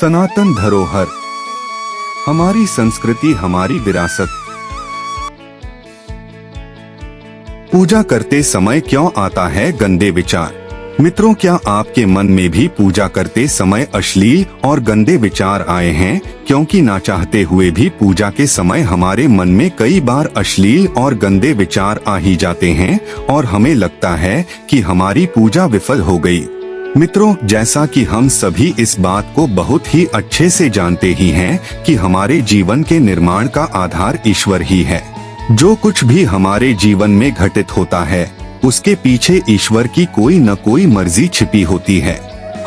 सनातन धरोहर, हमारी संस्कृति, हमारी विरासत। पूजा करते समय क्यों आता है गंदे विचार? मित्रों, क्या आपके मन में भी पूजा करते समय अश्लील और गंदे विचार आए हैं? क्योंकि ना चाहते हुए भी पूजा के समय हमारे मन में कई बार अश्लील और गंदे विचार आ ही जाते हैं और हमें लगता है कि हमारी पूजा विफल हो गई। मित्रों, जैसा कि हम सभी इस बात को बहुत ही अच्छे से जानते ही हैं कि हमारे जीवन के निर्माण का आधार ईश्वर ही है। जो कुछ भी हमारे जीवन में घटित होता है उसके पीछे ईश्वर की कोई न कोई मर्जी छिपी होती है।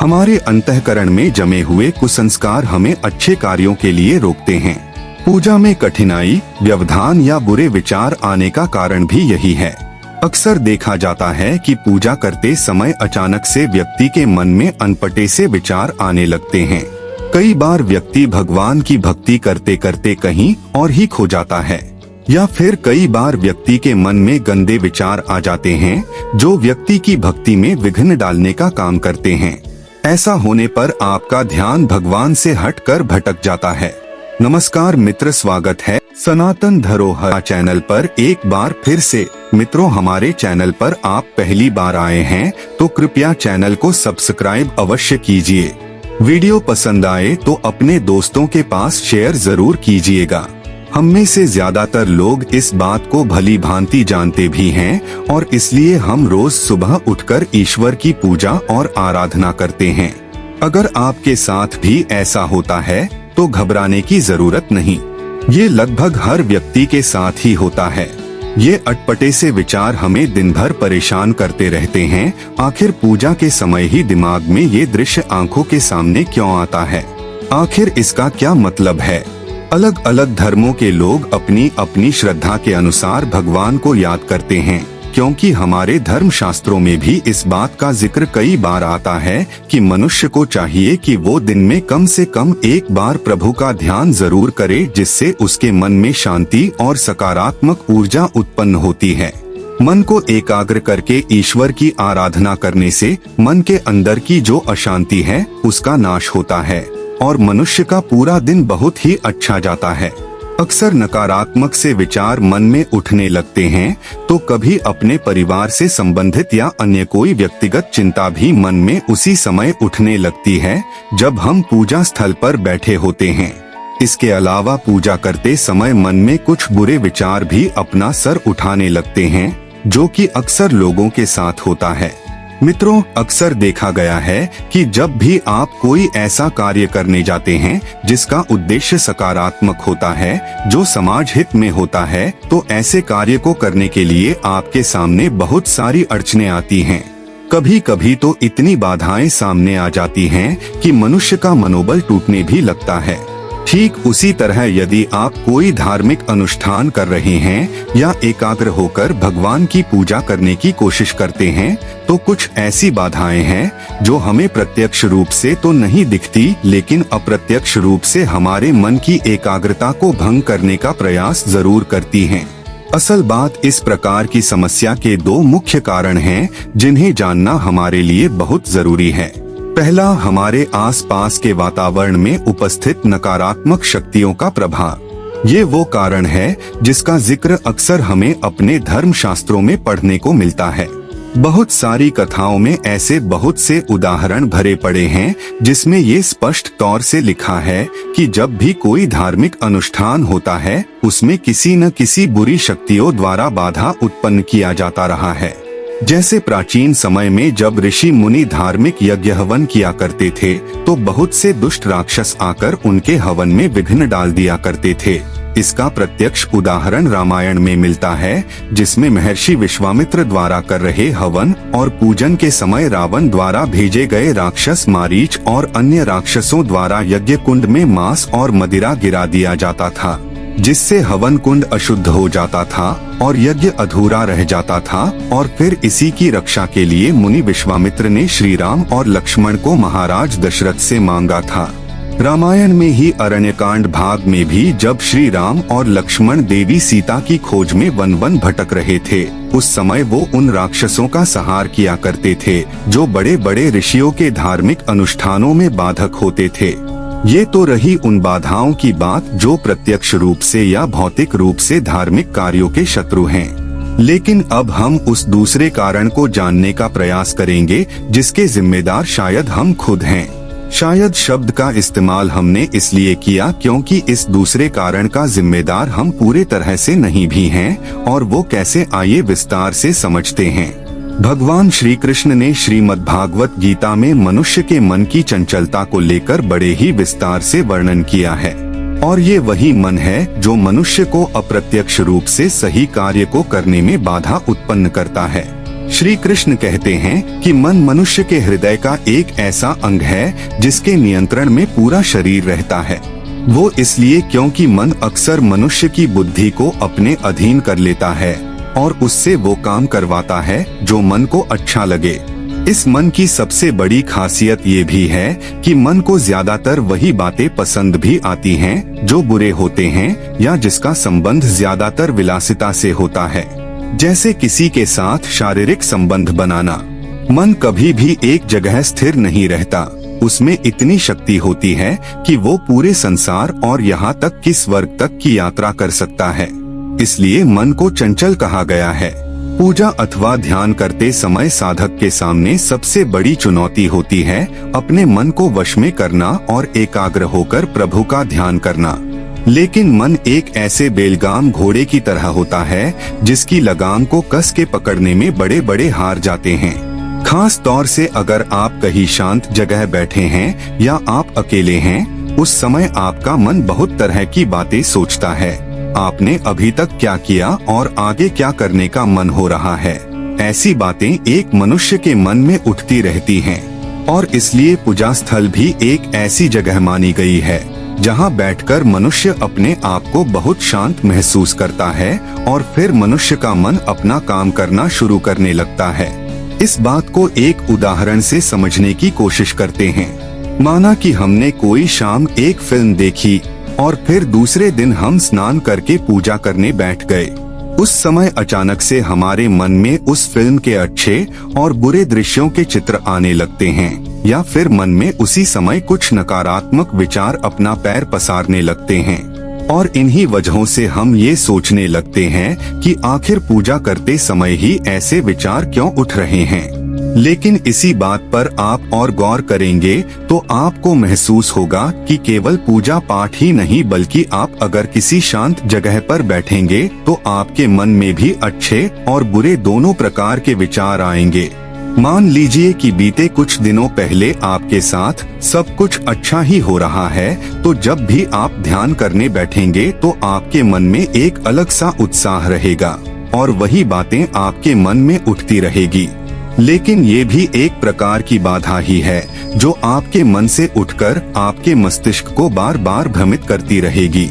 हमारे अंतःकरण में जमे हुए कुसंस्कार हमें अच्छे कार्यों के लिए रोकते हैं। पूजा में कठिनाई, व्यवधान या बुरे विचार आने का कारण भी यही है। अक्सर देखा जाता है कि पूजा करते समय अचानक से व्यक्ति के मन में अनपटे से विचार आने लगते हैं। कई बार व्यक्ति भगवान की भक्ति करते करते कहीं और ही खो जाता है, या फिर कई बार व्यक्ति के मन में गंदे विचार आ जाते हैं जो व्यक्ति की भक्ति में विघ्न डालने का काम करते हैं। ऐसा होने पर आपका ध्यान भगवान से हटकर भटक जाता है। नमस्कार मित्र, स्वागत है सनातन धरोहर चैनल पर एक बार फिर से। मित्रों, हमारे चैनल पर आप पहली बार आए हैं तो कृपया चैनल को सब्सक्राइब अवश्य कीजिए। वीडियो पसंद आए तो अपने दोस्तों के पास शेयर जरूर कीजिएगा। हम में से ज्यादातर लोग इस बात को भली भांति जानते भी हैं और इसलिए हम रोज सुबह उठकर ईश्वर की पूजा और आराधना करते हैं। अगर आपके साथ भी ऐसा होता है तो घबराने की जरूरत नहीं। ये लगभग हर व्यक्ति के साथ ही होता है। ये अटपटे से विचार हमें दिन भर परेशान करते रहते हैं। आखिर पूजा के समय ही दिमाग में ये दृश्य आंखों के सामने क्यों आता है? आखिर इसका क्या मतलब है? अलग अलग धर्मों के लोग अपनी अपनी श्रद्धा के अनुसार भगवान को याद करते हैं, क्योंकि हमारे धर्म शास्त्रों में भी इस बात का जिक्र कई बार आता है कि मनुष्य को चाहिए कि वो दिन में कम से कम एक बार प्रभु का ध्यान जरूर करे, जिससे उसके मन में शांति और सकारात्मक ऊर्जा उत्पन्न होती है। मन को एकाग्र करके ईश्वर की आराधना करने से मन के अंदर की जो अशांति है उसका नाश होता है और मनुष्य का पूरा दिन बहुत ही अच्छा जाता है। अक्सर नकारात्मक से विचार मन में उठने लगते हैं तो कभी अपने परिवार से संबंधित या अन्य कोई व्यक्तिगत चिंता भी मन में उसी समय उठने लगती है जब हम पूजा स्थल पर बैठे होते हैं। इसके अलावा पूजा करते समय मन में कुछ बुरे विचार भी अपना सर उठाने लगते हैं, जो कि अक्सर लोगों के साथ होता है। मित्रों, अक्सर देखा गया है कि जब भी आप कोई ऐसा कार्य करने जाते हैं जिसका उद्देश्य सकारात्मक होता है, जो समाज हित में होता है, तो ऐसे कार्य को करने के लिए आपके सामने बहुत सारी अड़चनें आती हैं। कभी कभी तो इतनी बाधाएं सामने आ जाती हैं कि मनुष्य का मनोबल टूटने भी लगता है। ठीक उसी तरह यदि आप कोई धार्मिक अनुष्ठान कर रहे हैं या एकाग्र होकर भगवान की पूजा करने की कोशिश करते हैं तो कुछ ऐसी बाधाएं हैं जो हमें प्रत्यक्ष रूप से तो नहीं दिखती, लेकिन अप्रत्यक्ष रूप से हमारे मन की एकाग्रता को भंग करने का प्रयास जरूर करती हैं। असल बात, इस प्रकार की समस्या के दो मुख्य कारण हैं जिन्हें जानना हमारे लिए बहुत जरूरी है। पहला, हमारे आसपास के वातावरण में उपस्थित नकारात्मक शक्तियों का प्रभाव। ये वो कारण है जिसका जिक्र अक्सर हमें अपने धर्म शास्त्रों में पढ़ने को मिलता है। बहुत सारी कथाओं में ऐसे बहुत से उदाहरण भरे पड़े हैं जिसमें ये स्पष्ट तौर से लिखा है कि जब भी कोई धार्मिक अनुष्ठान होता है उसमें किसी न किसी बुरी शक्तियों द्वारा बाधा उत्पन्न किया जाता रहा है। जैसे प्राचीन समय में जब ऋषि मुनि धार्मिक यज्ञ हवन किया करते थे तो बहुत से दुष्ट राक्षस आकर उनके हवन में विघ्न डाल दिया करते थे। इसका प्रत्यक्ष उदाहरण रामायण में मिलता है, जिसमें महर्षि विश्वामित्र द्वारा कर रहे हवन और पूजन के समय रावण द्वारा भेजे गए राक्षस मारीच और अन्य राक्षसों द्वारा यज्ञ कुंड में मांस और मदिरा गिरा दिया जाता था, जिससे हवन कुंड अशुद्ध हो जाता था और यज्ञ अधूरा रह जाता था। और फिर इसी की रक्षा के लिए मुनि विश्वामित्र ने श्री राम और लक्ष्मण को महाराज दशरथ से मांगा था। रामायण में ही अरण्यकांड भाग में भी जब श्री राम और लक्ष्मण देवी सीता की खोज में वन वन भटक रहे थे, उस समय वो उन राक्षसों का संहार किया करते थे जो बड़े बड़े ऋषियों के धार्मिक अनुष्ठानों में बाधक होते थे। ये तो रही उन बाधाओं की बात जो प्रत्यक्ष रूप से या भौतिक रूप से धार्मिक कार्यों के शत्रु हैं। लेकिन अब हम उस दूसरे कारण को जानने का प्रयास करेंगे जिसके जिम्मेदार शायद हम खुद हैं। शायद शब्द का इस्तेमाल हमने इसलिए किया क्योंकि इस दूसरे कारण का जिम्मेदार हम पूरे तरह से नहीं भी हैं, और वो कैसे आइए विस्तार से समझते हैं। भगवान श्री कृष्ण ने श्रीमद् भागवत गीता में मनुष्य के मन की चंचलता को लेकर बड़े ही विस्तार से वर्णन किया है, और ये वही मन है जो मनुष्य को अप्रत्यक्ष रूप से सही कार्य को करने में बाधा उत्पन्न करता है। श्री कृष्ण कहते हैं कि मन मनुष्य के हृदय का एक ऐसा अंग है जिसके नियंत्रण में पूरा शरीर रहता है। वो इसलिए क्योंकि मन अक्सर मनुष्य की बुद्धि को अपने अधीन कर लेता है और उससे वो काम करवाता है जो मन को अच्छा लगे। इस मन की सबसे बड़ी खासियत ये भी है कि मन को ज्यादातर वही बातें पसंद भी आती हैं जो बुरे होते हैं या जिसका संबंध ज्यादातर विलासिता से होता है, जैसे किसी के साथ शारीरिक संबंध बनाना। मन कभी भी एक जगह स्थिर नहीं रहता। उसमें इतनी शक्ति होती है कि वो पूरे संसार और यहाँ तक कि स्वर्ग तक की यात्रा कर सकता है। इसलिए मन को चंचल कहा गया है। पूजा अथवा ध्यान करते समय साधक के सामने सबसे बड़ी चुनौती होती है अपने मन को वश में करना और एकाग्र होकर प्रभु का ध्यान करना। लेकिन मन एक ऐसे बेलगाम घोड़े की तरह होता है जिसकी लगाम को कस के पकड़ने में बड़े बड़े हार जाते हैं। खास तौर से अगर आप कहीं शांत जगह बैठे हैं या आप अकेले हैं, उस समय आपका मन बहुत तरह की बातें सोचता है। आपने अभी तक क्या किया और आगे क्या करने का मन हो रहा है। ऐसी बातें एक मनुष्य के मन में उठती रहती हैं, और इसलिए पूजा स्थल भी एक ऐसी जगह मानी गई है जहां बैठकर मनुष्य अपने आप को बहुत शांत महसूस करता है और फिर मनुष्य का मन अपना काम करना शुरू करने लगता है। इस बात को एक उदाहरण से समझने की कोशिश करते हैं। माना कि हमने कोई शाम एक फिल्म देखी और फिर दूसरे दिन हम स्नान करके पूजा करने बैठ गए। उस समय अचानक से हमारे मन में उस फिल्म के अच्छे और बुरे दृश्यों के चित्र आने लगते हैं, या फिर मन में उसी समय कुछ नकारात्मक विचार अपना पैर पसारने लगते हैं, और इन्हीं वजहों से हम ये सोचने लगते हैं कि आखिर पूजा करते समय ही ऐसे विचार क्यों उठ रहे हैं। लेकिन इसी बात पर आप और गौर करेंगे तो आपको महसूस होगा कि केवल पूजा पाठ ही नहीं बल्कि आप अगर किसी शांत जगह पर बैठेंगे तो आपके मन में भी अच्छे और बुरे दोनों प्रकार के विचार आएंगे। मान लीजिए कि बीते कुछ दिनों पहले आपके साथ सब कुछ अच्छा ही हो रहा है, तो जब भी आप ध्यान करने बैठेंगे तो आपके मन में एक अलग सा उत्साह रहेगा और वही बातें आपके मन में उठती रहेगी। लेकिन ये भी एक प्रकार की बाधा ही है जो आपके मन से उठकर आपके मस्तिष्क को बार बार भ्रमित करती रहेगी।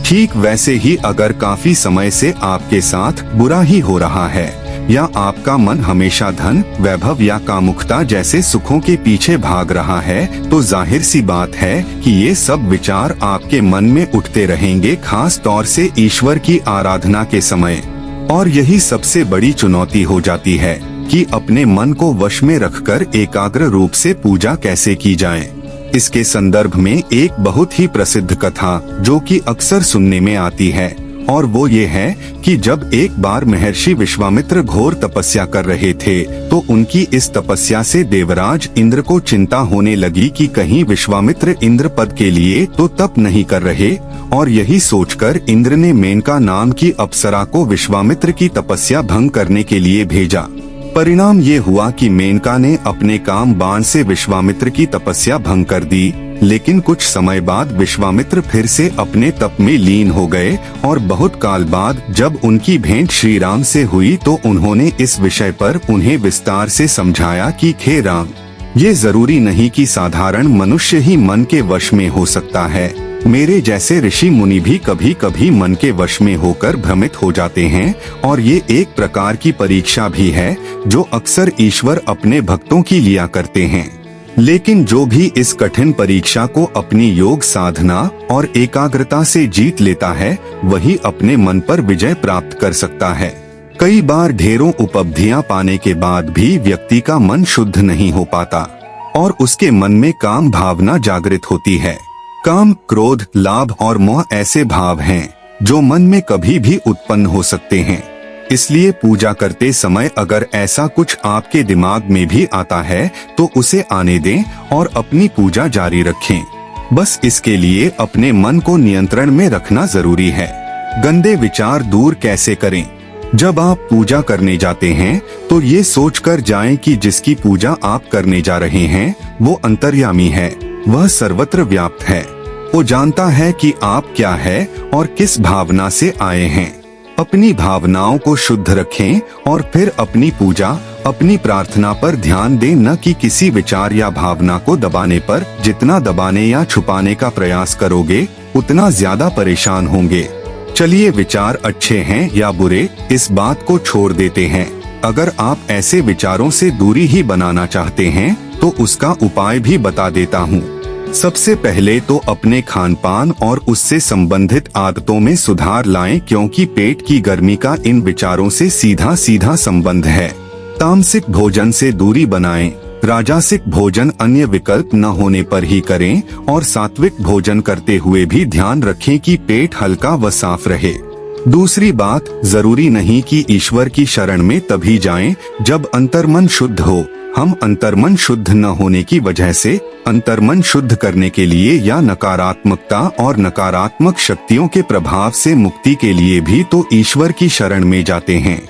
ठीक वैसे ही अगर काफी समय से आपके साथ बुरा ही हो रहा है या आपका मन हमेशा धन, वैभव या कामुकता जैसे सुखों के पीछे भाग रहा है, तो जाहिर सी बात है कि ये सब विचार आपके मन में उठते रहेंगे, खास तौर से ईश्वर की आराधना के समय। और यही सबसे बड़ी चुनौती हो जाती है कि अपने मन को वश में रखकर एकाग्र रूप से पूजा कैसे की जाए। इसके संदर्भ में एक बहुत ही प्रसिद्ध कथा जो कि अक्सर सुनने में आती है, और वो ये है कि जब एक बार महर्षि विश्वामित्र घोर तपस्या कर रहे थे तो उनकी इस तपस्या से देवराज इंद्र को चिंता होने लगी कि कहीं विश्वामित्र इंद्र पद के लिए तो तप नहीं कर रहे, और यही सोचकर इंद्र ने मेनका नाम की अप्सरा को विश्वामित्र की तपस्या भंग करने के लिए भेजा। परिणाम ये हुआ कि मेनका ने अपने काम बाण से विश्वामित्र की तपस्या भंग कर दी, लेकिन कुछ समय बाद विश्वामित्र फिर से अपने तप में लीन हो गए, और बहुत काल बाद जब उनकी भेंट श्री राम से हुई तो उन्होंने इस विषय पर उन्हें विस्तार से समझाया कि हे राम, ये जरूरी नहीं कि साधारण मनुष्य ही मन के वश में हो सकता है। मेरे जैसे ऋषि मुनि भी कभी कभी मन के वश में होकर भ्रमित हो जाते हैं, और ये एक प्रकार की परीक्षा भी है जो अक्सर ईश्वर अपने भक्तों की लिया करते हैं। लेकिन जो भी इस कठिन परीक्षा को अपनी योग साधना और एकाग्रता से जीत लेता है वही अपने मन पर विजय प्राप्त कर सकता है। कई बार ढेरों उपलब्धियां पाने के बाद भी व्यक्ति का मन शुद्ध नहीं हो पाता और उसके मन में काम भावना जागृत होती है। काम, क्रोध, लाभ और मोह ऐसे भाव हैं जो मन में कभी भी उत्पन्न हो सकते हैं। इसलिए पूजा करते समय अगर ऐसा कुछ आपके दिमाग में भी आता है तो उसे आने दें और अपनी पूजा जारी रखें। बस इसके लिए अपने मन को नियंत्रण में रखना जरूरी है। गंदे विचार दूर कैसे करें? जब आप पूजा करने जाते हैं तो ये सोचकर जाएं कि जिसकी पूजा आप करने जा रहे हैं वो अंतर्यामी है, वह सर्वत्र व्याप्त है। वो जानता है कि आप क्या है और किस भावना से आए हैं। अपनी भावनाओं को शुद्ध रखें और फिर अपनी पूजा, अपनी प्रार्थना पर ध्यान दें, न कि किसी विचार या भावना को दबाने पर। जितना दबाने या छुपाने का प्रयास करोगे उतना ज्यादा परेशान होंगे। चलिए, विचार अच्छे हैं या बुरे इस बात को छोड़ देते हैं। अगर आप ऐसे विचारों से दूरी ही बनाना चाहते हैं तो उसका उपाय भी बता देता हूँ। सबसे पहले तो अपने खान पान और उससे संबंधित आदतों में सुधार लाएं, क्योंकि पेट की गर्मी का इन विचारों से सीधा सीधा संबंध है। तामसिक भोजन से दूरी बनाएं, राजसिक भोजन अन्य विकल्प न होने पर ही करें और सात्विक भोजन करते हुए भी ध्यान रखें कि पेट हल्का व साफ रहे। दूसरी बात, जरूरी नहीं कि ईश्वर की शरण में तभी जाएं जब अंतर्मन शुद्ध हो। हम अंतर्मन शुद्ध न होने की वजह से अंतर्मन शुद्ध करने के लिए या नकारात्मकता और नकारात्मक शक्तियों के प्रभाव से मुक्ति के लिए भी तो ईश्वर की शरण में जाते हैं।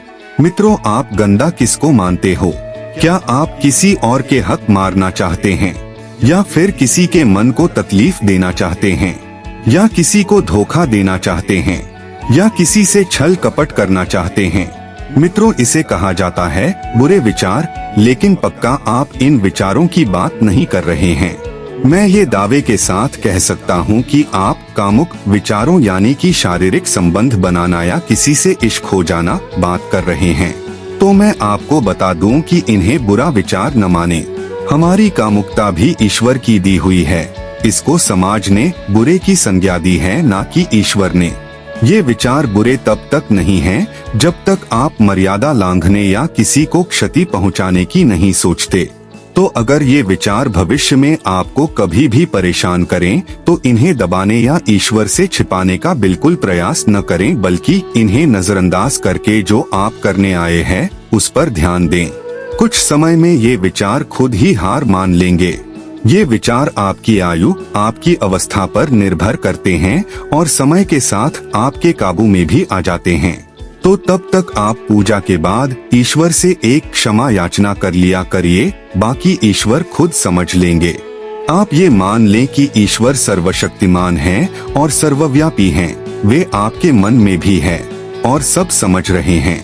मित्रों, आप गंदा किसको मानते हो? क्या आप किसी और के हक मारना चाहते हैं, या फिर किसी के मन को तकलीफ देना चाहते हैं, या किसी को धोखा देना चाहते हैं, या किसी से छल कपट करना चाहते हैं? मित्रों, इसे कहा जाता है बुरे विचार, लेकिन पक्का आप इन विचारों की बात नहीं कर रहे हैं। मैं ये दावे के साथ कह सकता हूँ कि आप कामुक विचारों यानी कि शारीरिक संबंध बनाना या किसी से इश्क हो जाना बात कर रहे हैं। तो मैं आपको बता दूं कि इन्हें बुरा विचार न माने। हमारी कामुकता भी ईश्वर की दी हुई है। इसको समाज ने बुरे की संज्ञा दी है, ना कि ईश्वर ने। ये विचार बुरे तब तक नहीं हैं जब तक आप मर्यादा लांघने या किसी को क्षति पहुंचाने की नहीं सोचते। तो अगर ये विचार भविष्य में आपको कभी भी परेशान करें तो इन्हें दबाने या ईश्वर से छिपाने का बिल्कुल प्रयास न करें, बल्कि इन्हें नजरअंदाज करके जो आप करने आए हैं उस पर ध्यान दें। कुछ समय में ये विचार खुद ही हार मान लेंगे। ये विचार आपकी आयु, आपकी अवस्था पर निर्भर करते हैं और समय के साथ आपके काबू में भी आ जाते हैं। तो तब तक आप पूजा के बाद ईश्वर से एक क्षमा याचना कर लिया करिए, बाकी ईश्वर खुद समझ लेंगे। आप ये मान लें कि ईश्वर सर्वशक्तिमान है और सर्वव्यापी हैं। वे आपके मन में भी है और सब समझ रहे हैं।